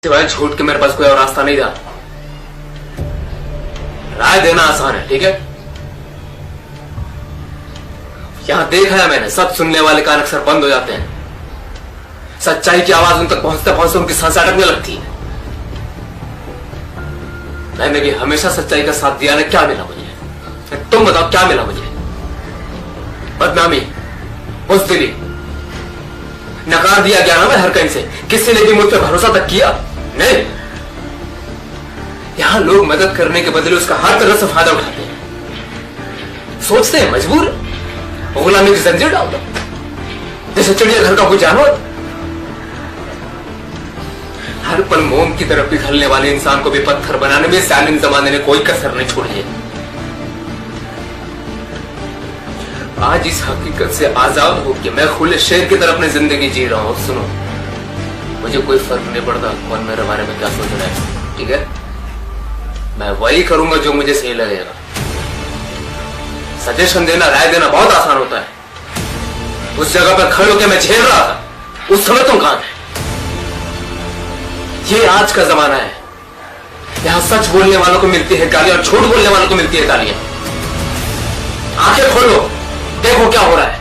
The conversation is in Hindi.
सिवाय झूठ के मेरे पास कोई और रास्ता नहीं था। राय देना आसान है, ठीक है। यहां देखा है मैंने, सब सुनने वाले कान अक्सर बंद हो जाते हैं। सच्चाई की आवाज उन तक पहुंचते पहुंचते उनकी सांस अटकने लगती है। मैंने भी हमेशा सच्चाई का साथ दिया ना। क्या मिला मुझे? तुम बताओ क्या मिला मुझे? बदनामी, बुज़दिली, नकार दिया गया ना मैं हर कहीं से। किसी ने भी मुझ पर भरोसा तक किया नहीं। यहां लोग मदद करने के बदले उसका हर तरह से फायदा उठाते हैं। सोचते हैं मजबूर गुलामी की जंजीर डाल दो, जैसे चिड़ियाघर का कोई जानवर। हर पल मोम की तरफ पिघलने वाले इंसान को भी पत्थर बनाने में जालिम जमाने ने कोई कसर नहीं छोड़ी है। आज इस हकीकत से आजाद हो कि मैं खुले शेर की तरफ अपनी जिंदगी जी रहा हूं। सुनो, मुझे कोई फर्क नहीं पड़ता कौन मेरे बारे में क्या सोच रहा है, ठीक है। मैं वही करूंगा जो मुझे सही लगेगा। सजेशन देना, राय देना बहुत आसान होता है। उस जगह पर खड़े होकर मैं झेल रहा था, उस समय तुम कहां थे? ये आज का जमाना है। यहां सच बोलने वालों को मिलती है गालियां और झूठ बोलने वालों को मिलती है गालियां। आंखें खोलो, देखो क्या हो रहा है।